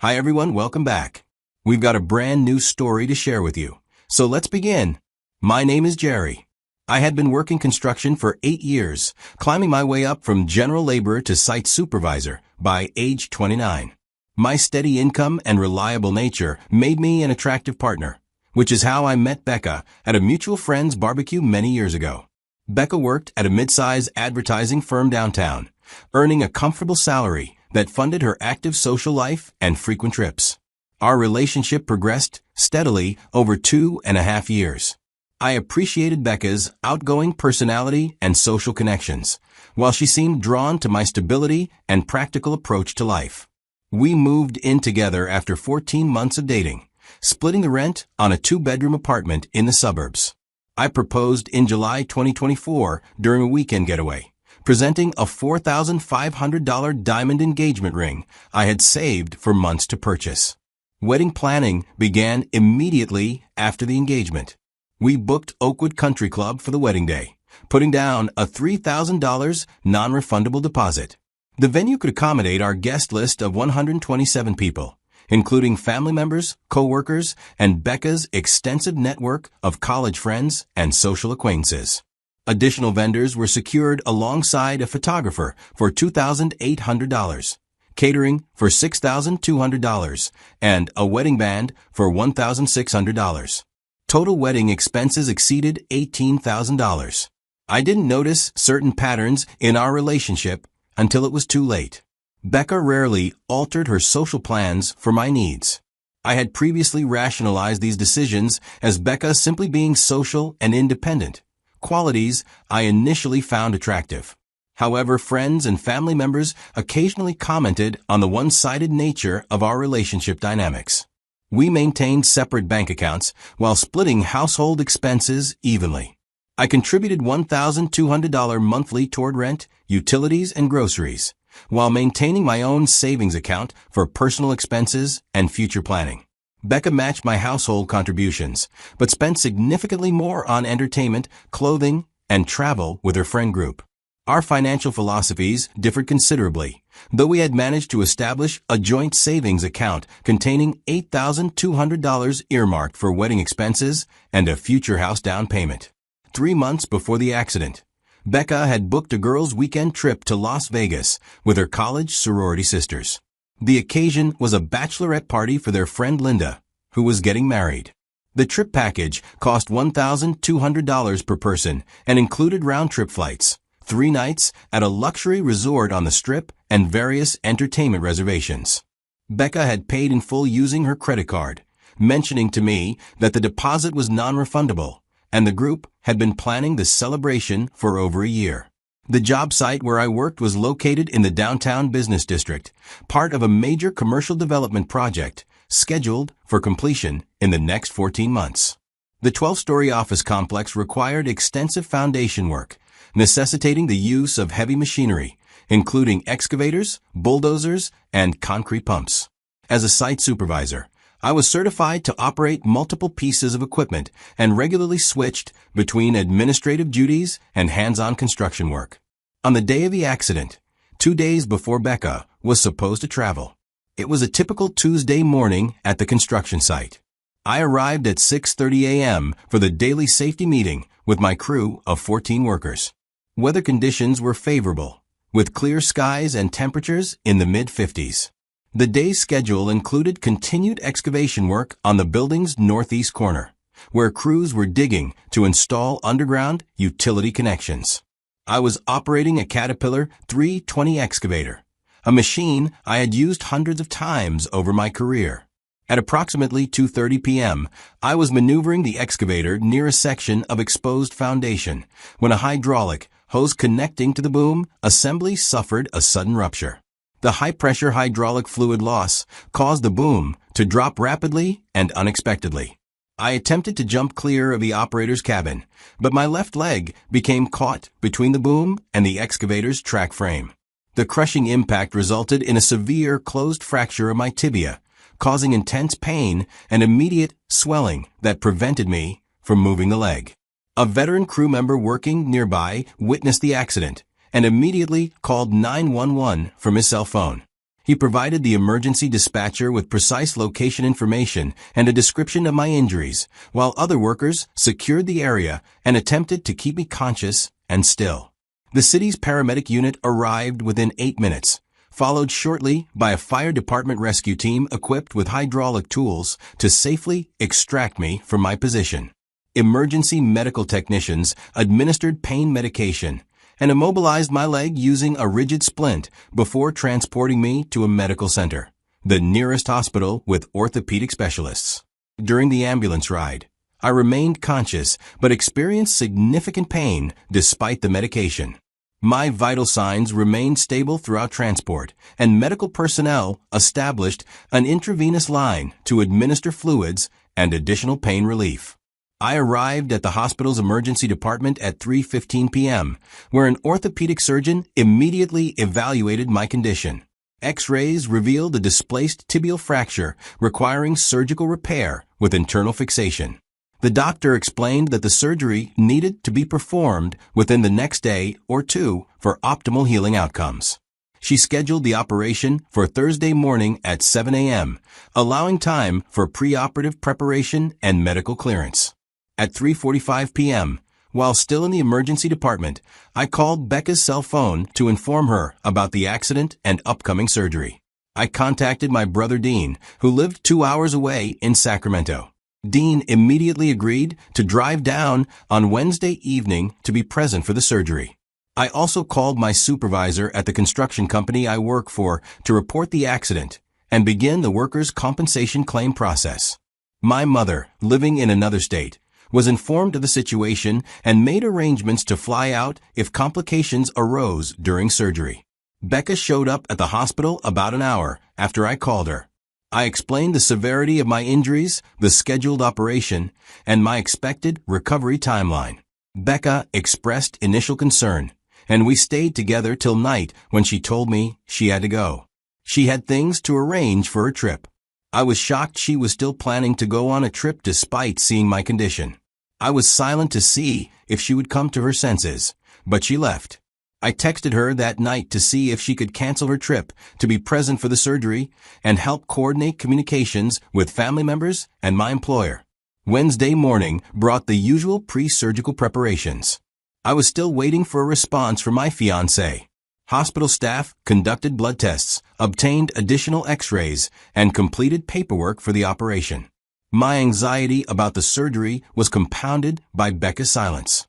Hi everyone, welcome back. We've got a brand new story to share with you. So let's begin. My name is Jerry. I had been working construction for 8 years, climbing my way up from general laborer to site supervisor by age 29. My steady income and reliable nature made me an attractive partner, which is how I met Becca at a mutual friend's barbecue many years ago. Becca worked at a mid-size advertising firm downtown, earning a comfortable salary that funded her active social life and frequent trips. Our relationship progressed steadily over 2.5 years. I appreciated Becca's outgoing personality and social connections, while she seemed drawn to my stability and practical approach to life. We moved in together after 14 months of dating, splitting the rent on a 2-bedroom apartment in the suburbs. I proposed in July 2024 during a weekend getaway, presenting a $4,500 diamond engagement ring I had saved for months to purchase. Wedding planning began immediately after the engagement. We booked Oakwood Country Club for the wedding day, putting down a $3,000 non-refundable deposit. The venue could accommodate our guest list of 127 people, including family members, co-workers, and Becca's extensive network of college friends and social acquaintances. Additional vendors were secured alongside a photographer for $2,800, catering for $6,200, and a wedding band for $1,600. Total wedding expenses exceeded $18,000. I didn't notice certain patterns in our relationship until it was too late. Becca rarely altered her social plans for my needs. I had previously rationalized these decisions as Becca simply being social and independent, qualities I initially found attractive. However, friends and family members occasionally commented on the one-sided nature of our relationship dynamics. We maintained separate bank accounts while splitting household expenses evenly. I contributed $1,200 monthly toward rent, utilities, and groceries, while maintaining my own savings account for personal expenses and future planning. Becca matched my household contributions, but spent significantly more on entertainment, clothing, and travel with her friend group. Our financial philosophies differed considerably, though we had managed to establish a joint savings account containing $8,200 earmarked for wedding expenses and a future house down payment. 3 months before the accident, Becca had booked a girls' weekend trip to Las Vegas with her college sorority sisters. The occasion was a bachelorette party for their friend Linda, who was getting married. The trip package cost $1,200 per person and included round-trip flights, 3 nights at a luxury resort on the Strip, and various entertainment reservations. Becca had paid in full using her credit card, mentioning to me that the deposit was non-refundable, and the group had been planning the celebration for over a year. The job site where I worked was located in the downtown business district, part of a major commercial development project scheduled for completion in the next 14 months. The 12-story office complex required extensive foundation work, necessitating the use of heavy machinery, including excavators, bulldozers, and concrete pumps. As a site supervisor, I was certified to operate multiple pieces of equipment and regularly switched between administrative duties and hands-on construction work. On the day of the accident, 2 days before Becca was supposed to travel, it was a typical Tuesday morning at the construction site. I arrived at 6:30 a.m. for the daily safety meeting with my crew of 14 workers. Weather conditions were favorable, with clear skies and temperatures in the mid-50s. The day's schedule included continued excavation work on the building's northeast corner, where crews were digging to install underground utility connections. I was operating a Caterpillar 320 excavator, a machine I had used hundreds of times over my career. At approximately 2:30 p.m., I was maneuvering the excavator near a section of exposed foundation when a hydraulic hose connecting to the boom assembly suffered a sudden rupture. The high-pressure hydraulic fluid loss caused the boom to drop rapidly and unexpectedly. I attempted to jump clear of the operator's cabin, but my left leg became caught between the boom and the excavator's track frame. The crushing impact resulted in a severe closed fracture of my tibia, causing intense pain and immediate swelling that prevented me from moving the leg. A veteran crew member working nearby witnessed the accident and immediately called 911 from his cell phone. He provided the emergency dispatcher with precise location information and a description of my injuries, while other workers secured the area and attempted to keep me conscious and still. The city's paramedic unit arrived within 8 minutes, followed shortly by a fire department rescue team equipped with hydraulic tools to safely extract me from my position. Emergency medical technicians administered pain medication and immobilized my leg using a rigid splint before transporting me to a medical center, the nearest hospital with orthopedic specialists. During the ambulance ride, I remained conscious but experienced significant pain despite the medication. My vital signs remained stable throughout transport, and medical personnel established an intravenous line to administer fluids and additional pain relief. I arrived at the hospital's emergency department at 3:15 p.m., where an orthopedic surgeon immediately evaluated my condition. X-rays revealed a displaced tibial fracture requiring surgical repair with internal fixation. The doctor explained that the surgery needed to be performed within the next day or two for optimal healing outcomes. She scheduled the operation for Thursday morning at 7 a.m., allowing time for preoperative preparation and medical clearance. At 3:45 p.m., while still in the emergency department, I called Becca's cell phone to inform her about the accident and upcoming surgery. I contacted my brother Dean, who lived 2 hours away in Sacramento. Dean immediately agreed to drive down on Wednesday evening to be present for the surgery. I also called my supervisor at the construction company I work for to report the accident and begin the workers' compensation claim process. My mother, living in another state, was informed of the situation and made arrangements to fly out if complications arose during surgery. Becca showed up at the hospital about an hour after I called her. I explained the severity of my injuries, the scheduled operation, and my expected recovery timeline. Becca expressed initial concern, and we stayed together till night when she told me she had to go. She had things to arrange for a trip. I was shocked she was still planning to go on a trip despite seeing my condition. I was silent to see if she would come to her senses, but she left. I texted her that night to see if she could cancel her trip to be present for the surgery and help coordinate communications with family members and my employer. Wednesday morning brought the usual pre-surgical preparations. I was still waiting for a response from my fiancé. Hospital staff conducted blood tests, obtained additional x-rays, and completed paperwork for the operation. My anxiety about the surgery was compounded by Becca's silence.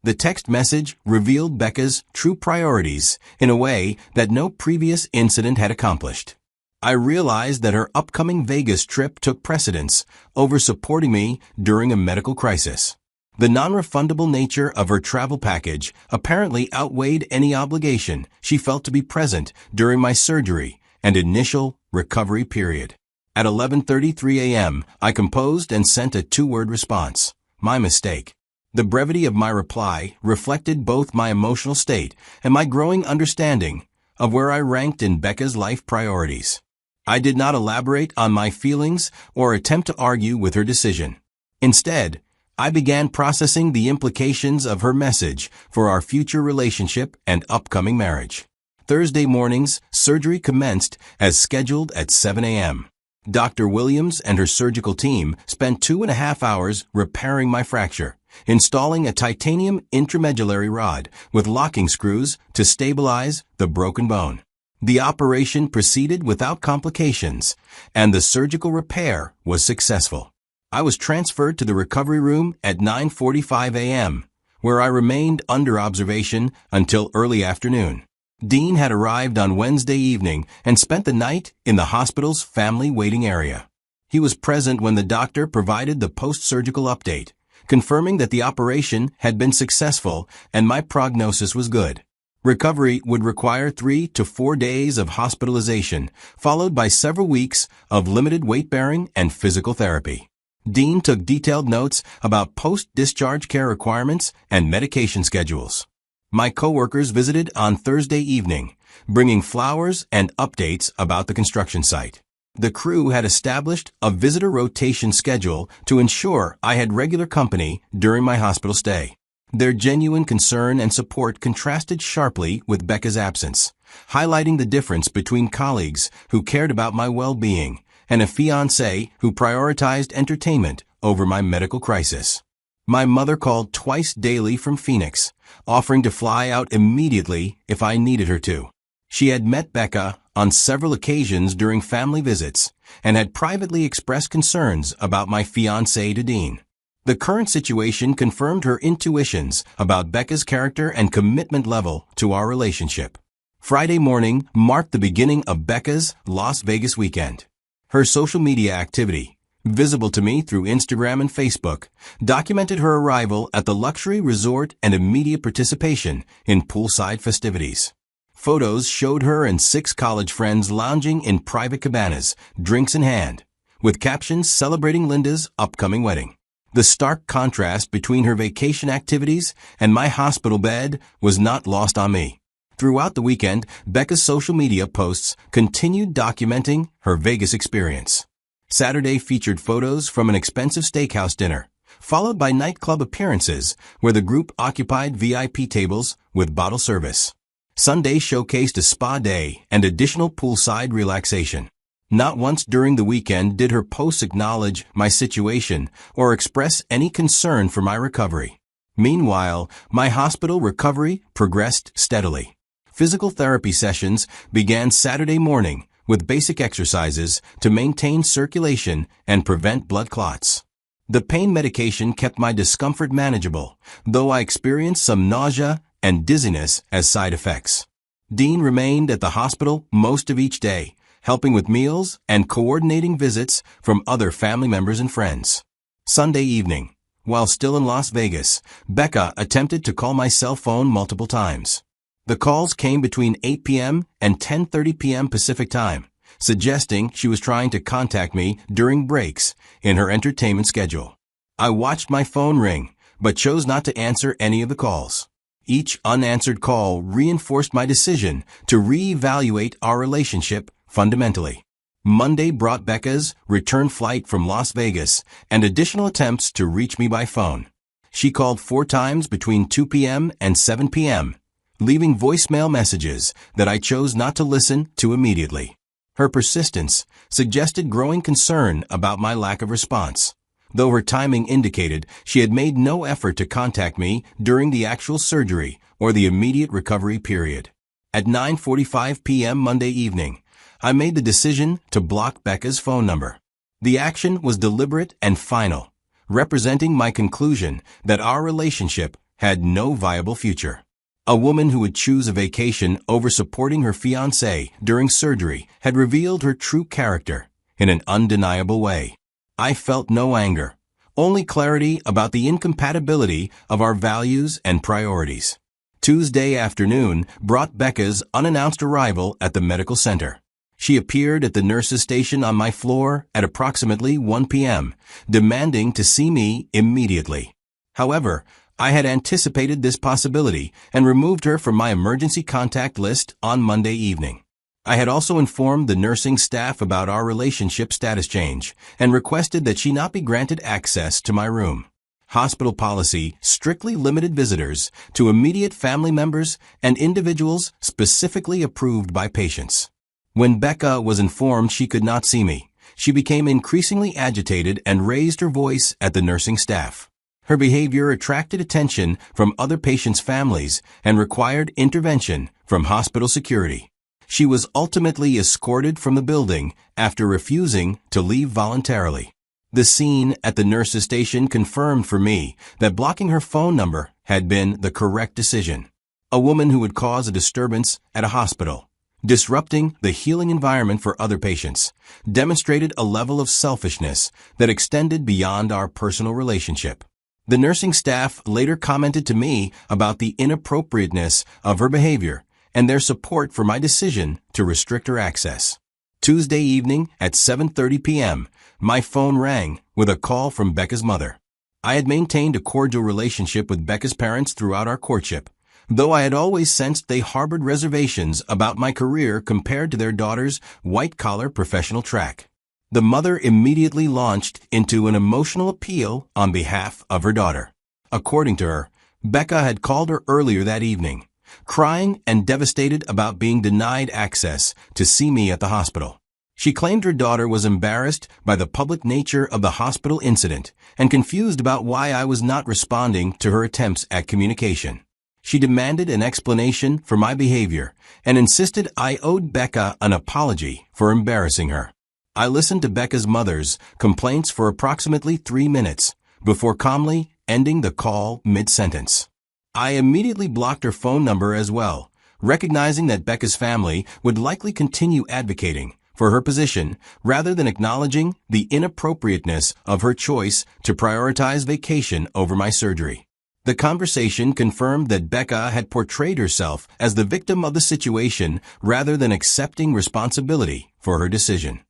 The text message revealed Becca's true priorities in a way that no previous incident had accomplished. I realized that her upcoming Vegas trip took precedence over supporting me during a medical crisis. The non-refundable nature of her travel package apparently outweighed any obligation she felt to be present during my surgery and initial recovery period. At 11:33 a.m., I composed and sent a 2-word response. My mistake. The brevity of my reply reflected both my emotional state and my growing understanding of where I ranked in Becca's life priorities. I did not elaborate on my feelings or attempt to argue with her decision. Instead, I began processing the implications of her message for our future relationship and upcoming marriage. Thursday morning's surgery commenced as scheduled at 7 a.m. Dr. Williams and her surgical team spent 2.5 hours repairing my fracture, installing a titanium intramedullary rod with locking screws to stabilize the broken bone. The operation proceeded without complications, and the surgical repair was successful. I was transferred to the recovery room at 9:45 a.m., where I remained under observation until early afternoon. Dean had arrived on Wednesday evening and spent the night in the hospital's family waiting area. He was present when the doctor provided the post-surgical update, confirming that the operation had been successful and my prognosis was good. Recovery would require 3 to 4 days of hospitalization, followed by several weeks of limited weight-bearing and physical therapy. Dean took detailed notes about post-discharge care requirements and medication schedules. My coworkers visited on Thursday evening, bringing flowers and updates about the construction site. The crew had established a visitor rotation schedule to ensure I had regular company during my hospital stay. Their genuine concern and support contrasted sharply with Becca's absence, highlighting the difference between colleagues who cared about my well-being and a fiancé who prioritized entertainment over my medical crisis. My mother called twice daily from Phoenix, offering to fly out immediately if I needed her to. She had met Becca on several occasions during family visits and had privately expressed concerns about my fiancé Dean. The current situation confirmed her intuitions about Becca's character and commitment level to our relationship. Friday morning marked the beginning of Becca's Las Vegas weekend. Her social media activity, visible to me through Instagram and Facebook, documented her arrival at the luxury resort and immediate participation in poolside festivities. Photos showed her and 6 college friends lounging in private cabanas, drinks in hand, with captions celebrating Linda's upcoming wedding. The stark contrast between her vacation activities and my hospital bed was not lost on me. Throughout the weekend, Becca's social media posts continued documenting her Vegas experience. Saturday featured photos from an expensive steakhouse dinner, followed by nightclub appearances where the group occupied VIP tables with bottle service. Sunday showcased a spa day and additional poolside relaxation. Not once during the weekend did her posts acknowledge my situation or express any concern for my recovery. Meanwhile, my hospital recovery progressed steadily. Physical therapy sessions began Saturday morning with basic exercises to maintain circulation and prevent blood clots. The pain medication kept my discomfort manageable, though I experienced some nausea and dizziness as side effects. Dean remained at the hospital most of each day, helping with meals and coordinating visits from other family members and friends. Sunday evening, while still in Las Vegas, Becca attempted to call my cell phone multiple times. The calls came between 8 p.m. and 10:30 p.m. Pacific Time, suggesting she was trying to contact me during breaks in her entertainment schedule. I watched my phone ring, but chose not to answer any of the calls. Each unanswered call reinforced my decision to reevaluate our relationship fundamentally. Monday brought Becca's return flight from Las Vegas and additional attempts to reach me by phone. She called 4 times between 2 p.m. and 7 p.m., leaving voicemail messages that I chose not to listen to immediately. Her persistence suggested growing concern about my lack of response, though her timing indicated she had made no effort to contact me during the actual surgery or the immediate recovery period. At 9:45 p.m. Monday evening, I made the decision to block Becca's phone number. The action was deliberate and final, representing my conclusion that our relationship had no viable future. A woman who would choose a vacation over supporting her fiancé during surgery had revealed her true character in an undeniable way. I felt no anger, only clarity about the incompatibility of our values and priorities. Tuesday afternoon brought Becca's unannounced arrival at the medical center. She appeared at the nurse's station on my floor at approximately 1 p.m., demanding to see me immediately. However, I had anticipated this possibility and removed her from my emergency contact list on Monday evening. I had also informed the nursing staff about our relationship status change and requested that she not be granted access to my room. Hospital policy strictly limited visitors to immediate family members and individuals specifically approved by patients. When Becca was informed she could not see me, she became increasingly agitated and raised her voice at the nursing staff. Her behavior attracted attention from other patients' families and required intervention from hospital security. She was ultimately escorted from the building after refusing to leave voluntarily. The scene at the nurse's station confirmed for me that blocking her phone number had been the correct decision. A woman who would cause a disturbance at a hospital, disrupting the healing environment for other patients, demonstrated a level of selfishness that extended beyond our personal relationship. The nursing staff later commented to me about the inappropriateness of her behavior and their support for my decision to restrict her access. Tuesday evening at 7:30 p.m., my phone rang with a call from Becca's mother. I had maintained a cordial relationship with Becca's parents throughout our courtship, though I had always sensed they harbored reservations about my career compared to their daughter's white-collar professional track. The mother immediately launched into an emotional appeal on behalf of her daughter. According to her, Becca had called her earlier that evening, crying and devastated about being denied access to see me at the hospital. She claimed her daughter was embarrassed by the public nature of the hospital incident and confused about why I was not responding to her attempts at communication. She demanded an explanation for my behavior and insisted I owed Becca an apology for embarrassing her. I listened to Becca's mother's complaints for approximately 3 minutes before calmly ending the call mid-sentence. I immediately blocked her phone number as well, recognizing that Becca's family would likely continue advocating for her position rather than acknowledging the inappropriateness of her choice to prioritize vacation over my surgery. The conversation confirmed that Becca had portrayed herself as the victim of the situation rather than accepting responsibility for her decision.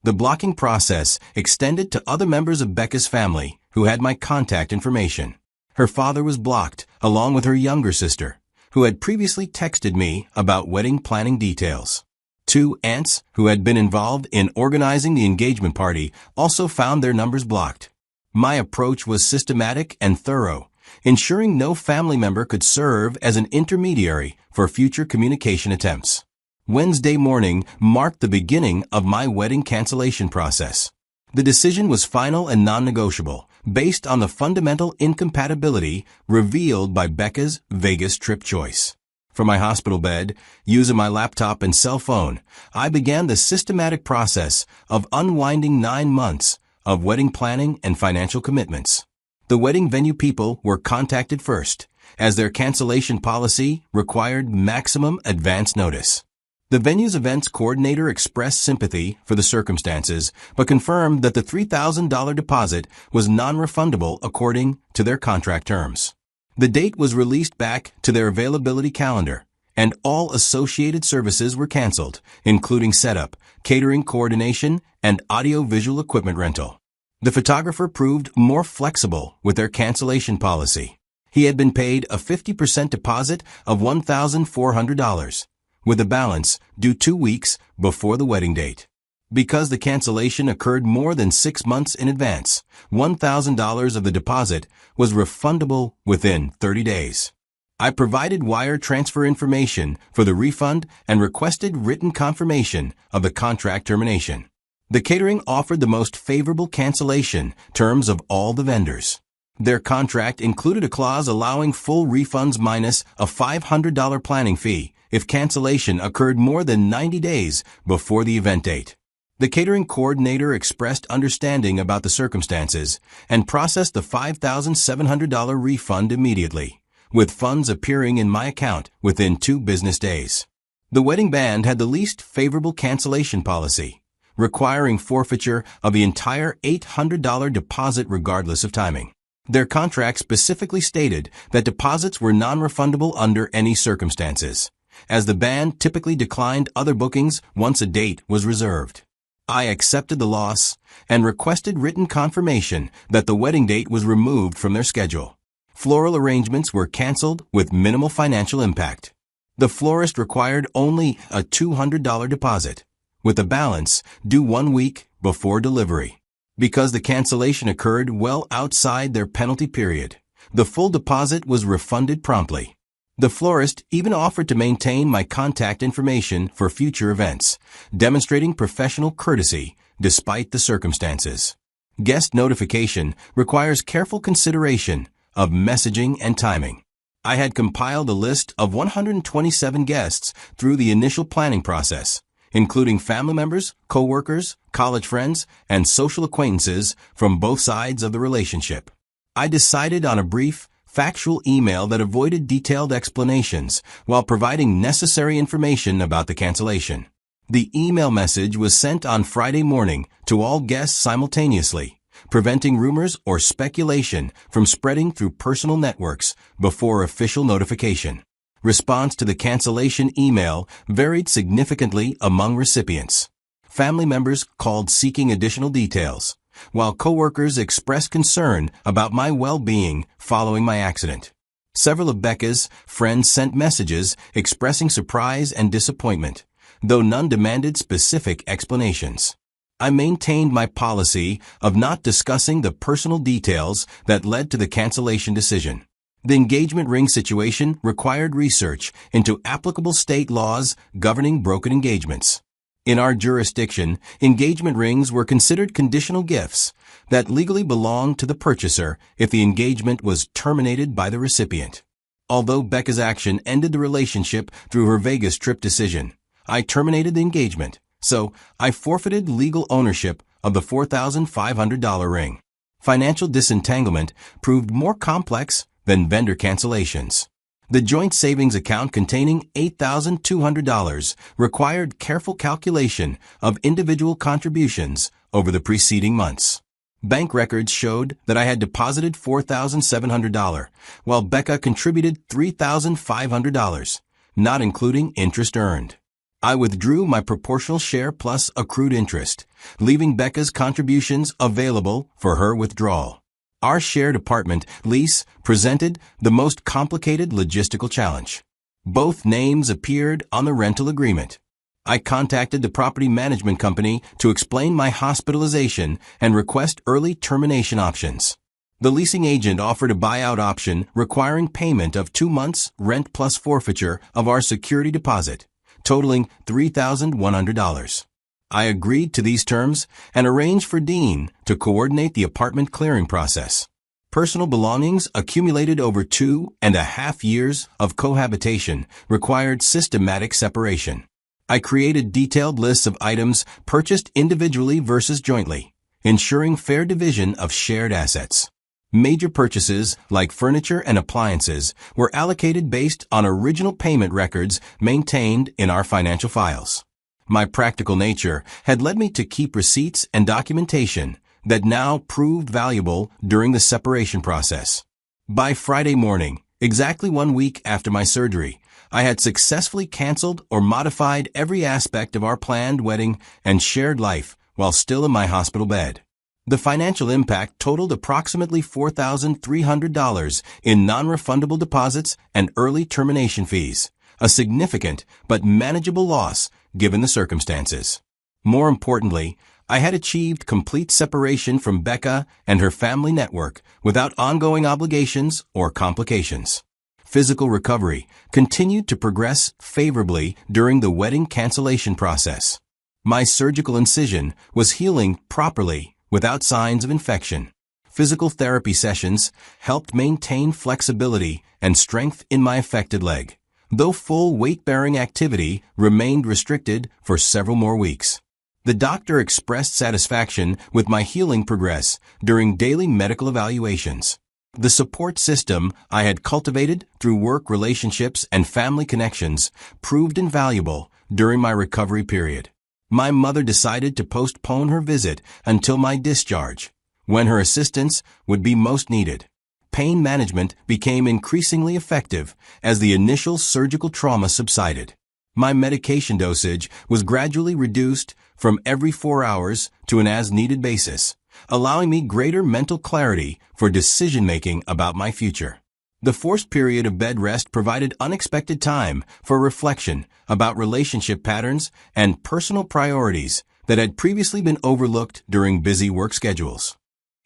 The blocking process extended to other members of Becca's family who had my contact information. Her father was blocked, along with her younger sister, who had previously texted me about wedding planning details. 2 aunts who had been involved in organizing the engagement party also found their numbers blocked. My approach was systematic and thorough, ensuring no family member could serve as an intermediary for future communication attempts. Wednesday morning marked the beginning of my wedding cancellation process. The decision was final and non-negotiable, based on the fundamental incompatibility revealed by Becca's Vegas trip choice. From my hospital bed, using my laptop and cell phone, I began the systematic process of unwinding 9 months of wedding planning and financial commitments. The wedding venue people were contacted first, as their cancellation policy required maximum advance notice. The venue's events coordinator expressed sympathy for the circumstances, but confirmed that the $3,000 deposit was non-refundable according to their contract terms. The date was released back to their availability calendar, and all associated services were canceled, including setup, catering coordination, and audio-visual equipment rental. The photographer proved more flexible with their cancellation policy. He had been paid a 50% deposit of $1,400. With a balance due 2 weeks before the wedding date. Because the cancellation occurred more than 6 months in advance, $1,000 of the deposit was refundable within 30 days. I provided wire transfer information for the refund and requested written confirmation of the contract termination. The catering offered the most favorable cancellation terms of all the vendors. Their contract included a clause allowing full refunds minus a $500 planning fee if cancellation occurred more than 90 days before the event date. The catering coordinator expressed understanding about the circumstances and processed the $5,700 refund immediately, with funds appearing in my account within 2 business days. The wedding band had the least favorable cancellation policy, requiring forfeiture of the entire $800 deposit regardless of timing. Their contract specifically stated that deposits were non-refundable under any circumstances, as the band typically declined other bookings once a date was reserved. I accepted the loss and requested written confirmation that the wedding date was removed from their schedule. Floral arrangements were canceled with minimal financial impact. The florist required only a $200 deposit, with a balance due 1 week before delivery. Because the cancellation occurred well outside their penalty period, the full deposit was refunded promptly. The florist even offered to maintain my contact information for future events, demonstrating professional courtesy despite the circumstances. Guest notification requires careful consideration of messaging and timing. I had compiled a list of 127 guests through the initial planning process, including family members, co-workers, college friends, and social acquaintances from both sides of the relationship. I decided on a brief, factual email that avoided detailed explanations while providing necessary information about the cancellation. The email message was sent on Friday morning to all guests simultaneously, preventing rumors or speculation from spreading through personal networks before official notification. Response to the cancellation email varied significantly among recipients. Family members called seeking additional details, while coworkers expressed concern about my well-being following my accident. Several of Becca's friends sent messages expressing surprise and disappointment, though none demanded specific explanations. I maintained my policy of not discussing the personal details that led to the cancellation decision. The engagement ring situation required research into applicable state laws governing broken engagements. In our jurisdiction, engagement rings were considered conditional gifts that legally belonged to the purchaser if the engagement was terminated by the recipient. Although Becca's action ended the relationship through her Vegas trip decision, I terminated the engagement, so I forfeited legal ownership of the $4,500 ring. Financial disentanglement proved more complex than vendor cancellations. The joint savings account containing $8,200 required careful calculation of individual contributions over the preceding months. Bank records showed that I had deposited $4,700, while Becca contributed $3,500, not including interest earned. I withdrew my proportional share plus accrued interest, leaving Becca's contributions available for her withdrawal. Our shared apartment lease presented the most complicated logistical challenge. Both names appeared on the rental agreement. I contacted the property management company to explain my hospitalization and request early termination options. The leasing agent offered a buyout option requiring payment of 2 months' rent plus forfeiture of our security deposit, totaling $3,100. I agreed to these terms and arranged for Dean to coordinate the apartment clearing process. Personal belongings accumulated over 2.5 years of cohabitation required systematic separation. I created detailed lists of items purchased individually versus jointly, ensuring fair division of shared assets. Major purchases like furniture and appliances were allocated based on original payment records maintained in our financial files. My practical nature had led me to keep receipts and documentation that now proved valuable during the separation process. By Friday morning, exactly 1 week after my surgery, I had successfully canceled or modified every aspect of our planned wedding and shared life while still in my hospital bed. The financial impact totaled approximately $4,300 in non-refundable deposits and early termination fees, a significant but manageable loss given the circumstances. More importantly, I had achieved complete separation from Becca and her family network without ongoing obligations or complications. Physical recovery continued to progress favorably during the wedding cancellation process. My surgical incision was healing properly without signs of infection. Physical therapy sessions helped maintain flexibility and strength in my affected leg, though full weight-bearing activity remained restricted for several more weeks. The doctor expressed satisfaction with my healing progress during daily medical evaluations. The support system I had cultivated through work relationships and family connections proved invaluable during my recovery period. My mother decided to postpone her visit until my discharge, when her assistance would be most needed. Pain management became increasingly effective as the initial surgical trauma subsided. My medication dosage was gradually reduced from every 4 hours to an as-needed basis, allowing me greater mental clarity for decision-making about my future. The forced period of bed rest provided unexpected time for reflection about relationship patterns and personal priorities that had previously been overlooked during busy work schedules.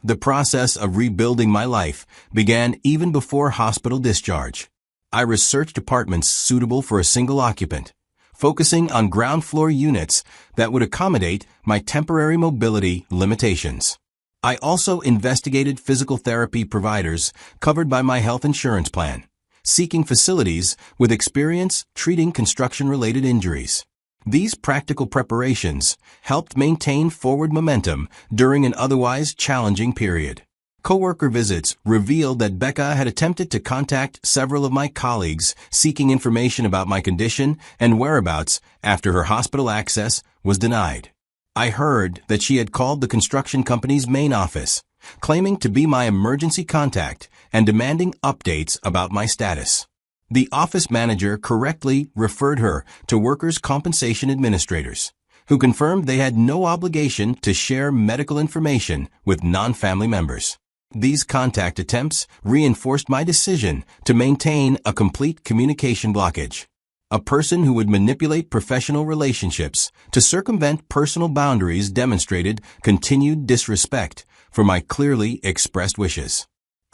The process of rebuilding my life began even before hospital discharge. I researched apartments suitable for a single occupant, focusing on ground floor units that would accommodate my temporary mobility limitations. I also investigated physical therapy providers covered by my health insurance plan, seeking facilities with experience treating construction-related injuries. These practical preparations helped maintain forward momentum during an otherwise challenging period. Coworker visits revealed that Becca had attempted to contact several of my colleagues seeking information about my condition and whereabouts after her hospital access was denied. I heard that she had called the construction company's main office, claiming to be my emergency contact and demanding updates about my status. The office manager correctly referred her to workers' compensation administrators, who confirmed they had no obligation to share medical information with non-family members. These contact attempts reinforced my decision to maintain a complete communication blockage. A person who would manipulate professional relationships to circumvent personal boundaries demonstrated continued disrespect for my clearly expressed wishes.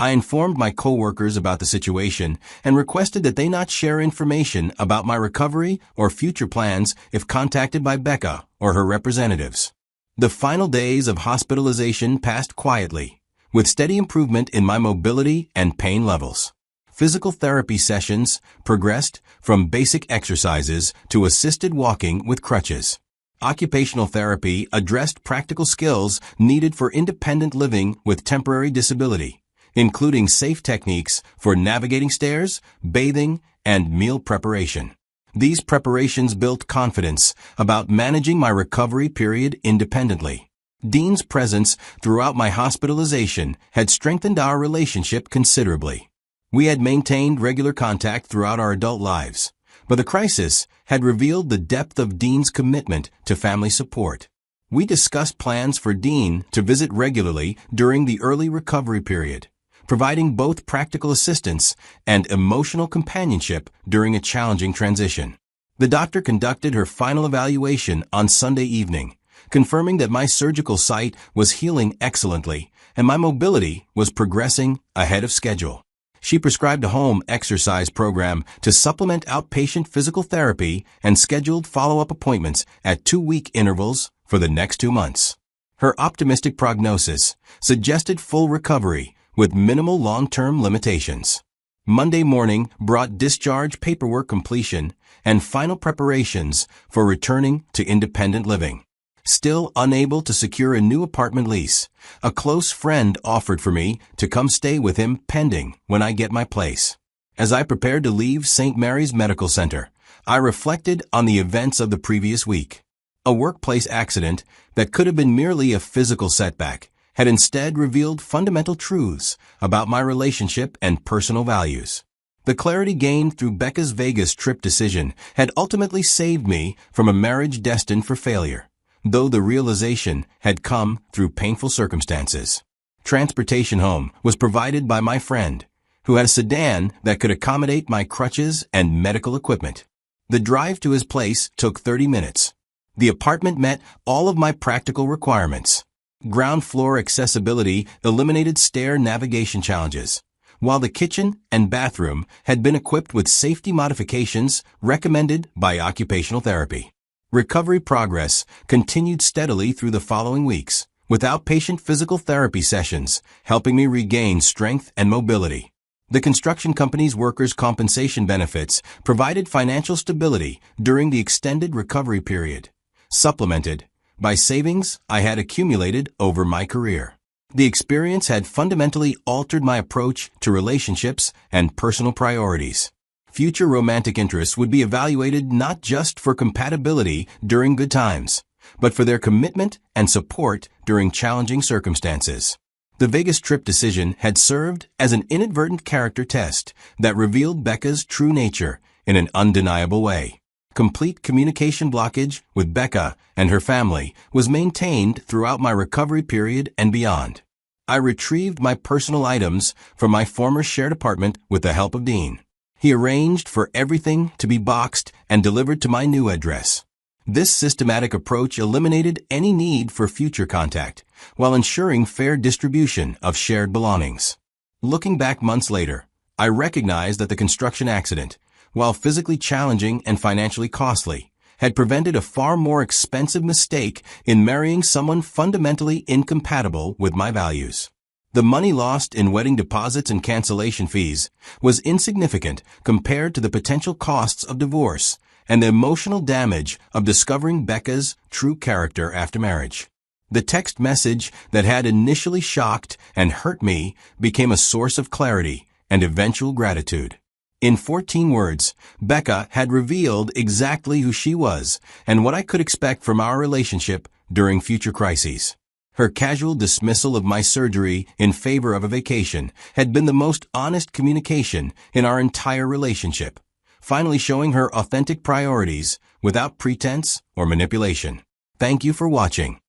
I informed my coworkers about the situation and requested that they not share information about my recovery or future plans if contacted by Becca or her representatives. The final days of hospitalization passed quietly, with steady improvement in my mobility and pain levels. Physical therapy sessions progressed from basic exercises to assisted walking with crutches. Occupational therapy addressed practical skills needed for independent living with temporary disability, including safe techniques for navigating stairs, bathing, and meal preparation. These preparations built confidence about managing my recovery period independently. Dean's presence throughout my hospitalization had strengthened our relationship considerably. We had maintained regular contact throughout our adult lives, but the crisis had revealed the depth of Dean's commitment to family support. We discussed plans for Dean to visit regularly during the early recovery period, providing both practical assistance and emotional companionship during a challenging transition. The doctor conducted her final evaluation on Sunday evening, confirming that my surgical site was healing excellently and my mobility was progressing ahead of schedule. She prescribed a home exercise program to supplement outpatient physical therapy and scheduled follow-up appointments at 2-week intervals for the next 2 months. Her optimistic prognosis suggested full recovery with minimal long-term limitations. Monday morning brought discharge paperwork completion and final preparations for returning to independent living. Still unable to secure a new apartment lease, a close friend offered for me to come stay with him pending when I get my place. As I prepared to leave St. Mary's Medical Center, I reflected on the events of the previous week. A workplace accident that could have been merely a physical setback had instead revealed fundamental truths about my relationship and personal values. The clarity gained through Becca's Vegas trip decision had ultimately saved me from a marriage destined for failure, though the realization had come through painful circumstances. Transportation home was provided by my friend, who had a sedan that could accommodate my crutches and medical equipment. The drive to his place took 30 minutes. The apartment met all of my practical requirements. Ground floor accessibility eliminated stair navigation challenges, while the kitchen and bathroom had been equipped with safety modifications recommended by occupational therapy. Recovery progress continued steadily through the following weeks, with outpatient physical therapy sessions helping me regain strength and mobility. The construction company's workers' compensation benefits provided financial stability during the extended recovery period, supplemented by savings I had accumulated over my career. The experience had fundamentally altered my approach to relationships and personal priorities. Future romantic interests would be evaluated not just for compatibility during good times, but for their commitment and support during challenging circumstances. The Vegas trip decision had served as an inadvertent character test that revealed Becca's true nature in an undeniable way. Complete communication blockage with Becca and her family was maintained throughout my recovery period and beyond. I retrieved my personal items from my former shared apartment with the help of Dean. He arranged for everything to be boxed and delivered to my new address. This systematic approach eliminated any need for future contact, while ensuring fair distribution of shared belongings. Looking back months later, I recognized that the construction accident, while physically challenging and financially costly, had prevented a far more expensive mistake in marrying someone fundamentally incompatible with my values. The money lost in wedding deposits and cancellation fees was insignificant compared to the potential costs of divorce and the emotional damage of discovering Becca's true character after marriage. The text message that had initially shocked and hurt me became a source of clarity and eventual gratitude. In 14 words, Becca had revealed exactly who she was and what I could expect from our relationship during future crises. Her casual dismissal of my surgery in favor of a vacation had been the most honest communication in our entire relationship, finally showing her authentic priorities without pretense or manipulation. Thank you for watching.